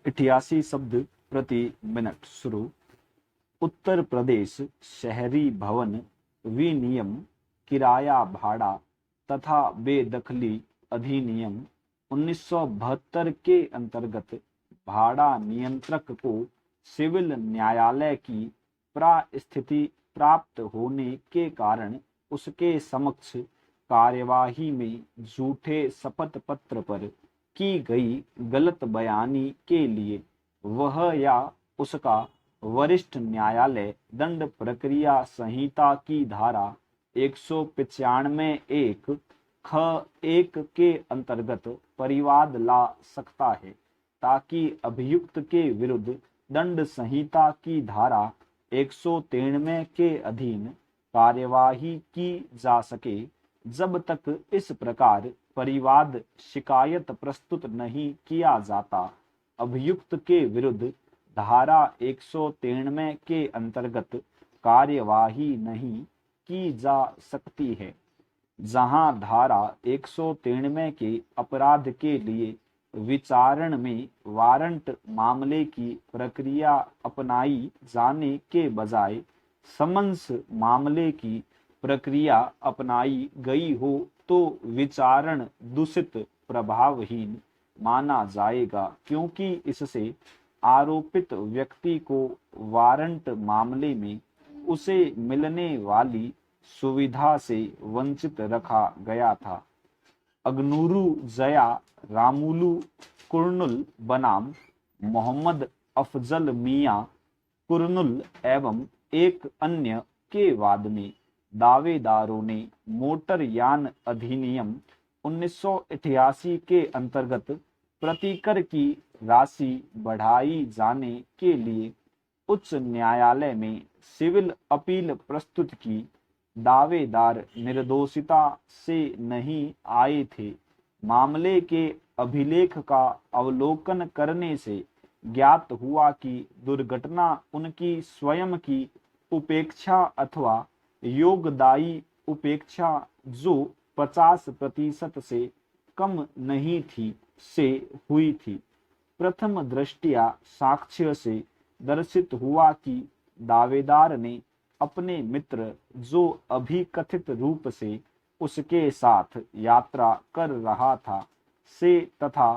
88 शब्द प्रति मिनट शुरू। उत्तर प्रदेश शहरी भवन विनियम किराया भाड़ा तथा बेदखली अधिनियम 1972 के अंतर्गत भाड़ा नियंत्रक को सिविल न्यायालय की प्रास्थिति प्राप्त होने के कारण उसके समक्ष कार्यवाही में झूठे शपथ पत्र पर की गई गलत बयानी के लिए वह या उसका वरिष्ठ न्यायालय दंड प्रक्रिया संहिता की धारा 195 एक ख एक के अंतर्गत परिवाद ला सकता है, ताकि अभियुक्त के विरुद्ध दंड संहिता की धारा 193 के अधीन कार्यवाही की जा सके। जब तक इस प्रकार परिवाद शिकायत प्रस्तुत नहीं किया जाता, अभियुक्त के विरुद्ध धारा 193 के अंतर्गत कार्यवाही नहीं की जा सकती है। जहां धारा 193 के अपराध के लिए विचारण में वारंट मामले की प्रक्रिया अपनाई जाने के बजाय समन्स मामले की प्रक्रिया अपनाई गई हो तो विचारण दूषित प्रभावहीन माना जाएगा, क्योंकि इससे आरोपित व्यक्ति को वारंट मामले में उसे मिलने वाली सुविधा से वंचित रखा गया था। अगनूरू जया रामुलू कुर्नुल बनाम मोहम्मद अफजल मियां कुर्नुल एवं एक अन्य के वाद में दावेदारों ने मोटर यान अधिनियम 1988 के अंतर्गत प्रतिकर की राशि बढ़ाई जाने के लिए उच्च न्यायालय में सिविल अपील प्रस्तुत की। दावेदार निर्दोषिता से नहीं आए थे। मामले के अभिलेख का अवलोकन करने से ज्ञात हुआ कि दुर्घटना उनकी स्वयं की उपेक्षा अथवा योगदायी उपेक्षा जो 50% से कम नहीं थी से हुई थी। प्रथम दृष्टया साक्ष्य से दर्शित हुआ कि दावेदार ने अपने मित्र जो अभिकथित रूप से उसके साथ यात्रा कर रहा था से तथा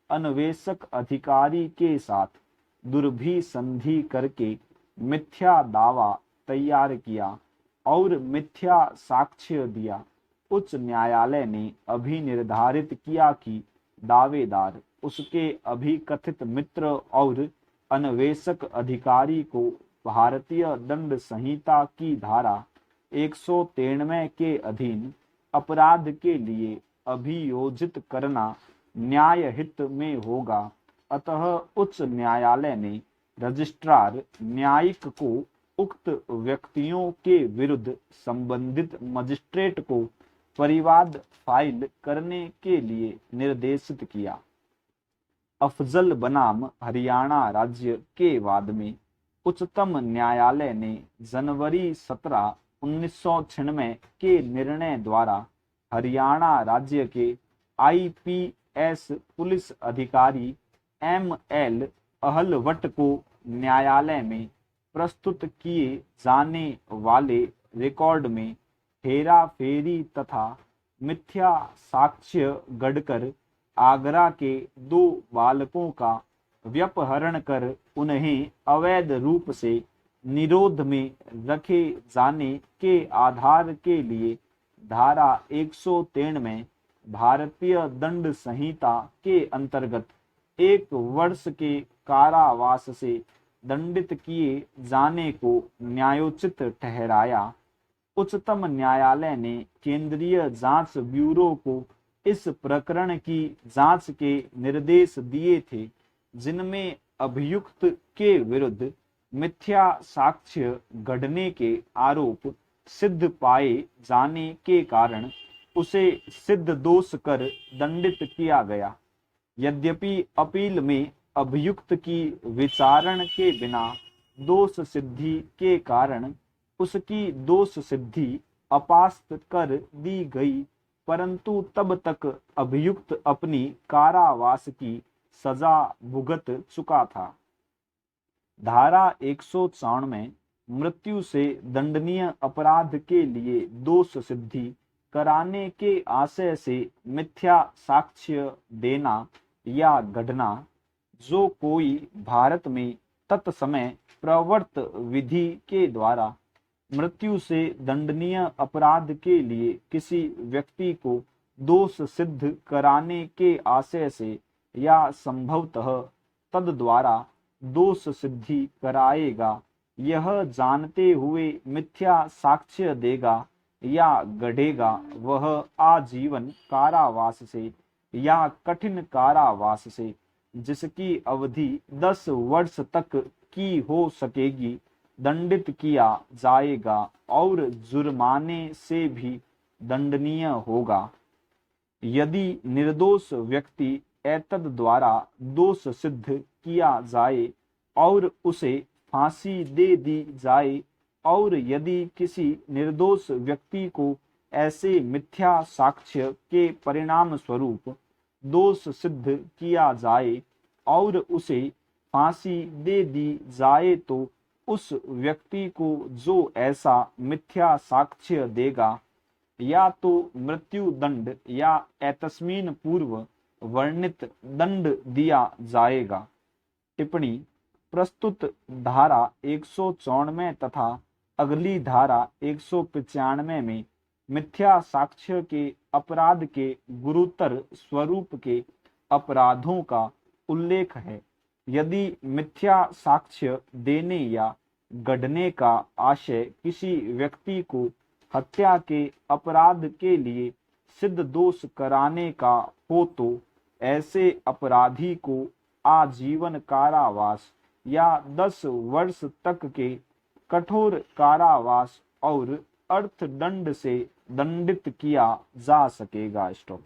अन्वेषक अधिकारी के साथ दुर्भिसंधि करके मिथ्या दावा तैयार किया और मिथ्या साक्ष्य दिया। उच्च न्यायालय ने अभी निर्धारित किया कि दावेदार उसके अभिकथित मित्र और अन्वेषक अधिकारी को भारतीय दंड संहिता की धारा 193 के अधीन अपराध के लिए अभियोजित करना न्याय हित में होगा। अतः उच्च न्यायालय ने रजिस्ट्रार न्यायिक को उक्त व्यक्तियों के विरुद्ध संबंधित मजिस्ट्रेट को परिवाद फाइल करने के लिए निर्देशित किया। अफजल बनाम हरियाणा राज्य के वाद में उच्चतम न्यायालय ने जनवरी 17, 1996 के निर्णय द्वारा हरियाणा राज्य के आईपीएस पुलिस अधिकारी एमएल अहलवट को न्यायालय में प्रस्तुत किए जाने वाले रिकॉर्ड में हेरा फेरी तथा मिथ्या साक्ष्य गढ़कर आगरा के 2 बालकों का व्यपहरण कर उन्हें अवैध रूप से निरोध में रखे जाने के आधार के लिए धारा 193 भारतीय दंड संहिता के अंतर्गत 1 वर्ष के कारावास से दंडित किए जाने को न्यायोचित ठहराया। उच्चतम न्यायालय ने केंद्रीय जांच ब्यूरो को इस प्रकरण की जांच के निर्देश दिए थे, जिनमें अभियुक्त के विरुद्ध मिथ्या साक्ष्य गढ़ने के आरोप सिद्ध पाए जाने के कारण उसे सिद्ध दोष कर दंडित किया गया। यद्यपि अपील में अभियुक्त की विचारण के बिना दोष सिद्धि के कारण उसकी दोष सिद्धि अपास्त कर दी गई, परंतु तब तक अभियुक्त अपनी कारावास की सजा भुगत चुका था। धारा 194 में मृत्यु से दंडनीय अपराध के लिए दोष सिद्धि कराने के आशय से मिथ्या साक्ष्य देना या गढ़ना, जो कोई भारत में तत्समय प्रवर्त विधि के द्वारा मृत्यु से दंडनीय अपराध के लिए किसी व्यक्ति को दोष सिद्ध कराने के आशय से या संभवतः तद द्वारा दोष सिद्धि कराएगा, यह जानते हुए मिथ्या साक्ष्य देगा या गढ़ेगा, वह आजीवन कारावास से या कठिन कारावास से, जिसकी अवधि 10 वर्ष तक की हो सकेगी, दंडित किया जाएगा और जुर्माने से भी दंडनीय होगा। यदि निर्दोष व्यक्ति एतद द्वारा दोष सिद्ध किया जाए और उसे फांसी दे दी जाए, और यदि किसी निर्दोष व्यक्ति को ऐसे मिथ्या साक्ष्य के परिणाम स्वरूप दोष सिद्ध किया जाए और उसे फांसी दे दी जाए, तो उस व्यक्ति को जो ऐसा मिथ्या साक्ष्य देगा, या तो मृत्यु दंड या एतस्मिन पूर्व वर्णित दंड दिया जाएगा। टिप्पणी: प्रस्तुत धारा 194 तथा अगली धारा 195 में मिथ्या साक्ष्य के अपराध के गुरुतर स्वरूप के अपराधों का उल्लेख है। यदि मिथ्या साक्ष्य देने या गढ़ने का आशय किसी व्यक्ति को हत्या के अपराध के लिए सिद्ध दोष कराने का हो, तो ऐसे अपराधी को आजीवन कारावास या 10 वर्ष तक के कठोर कारावास और अर्थदंड से दंडित किया जा सकेगा। स्टॉप।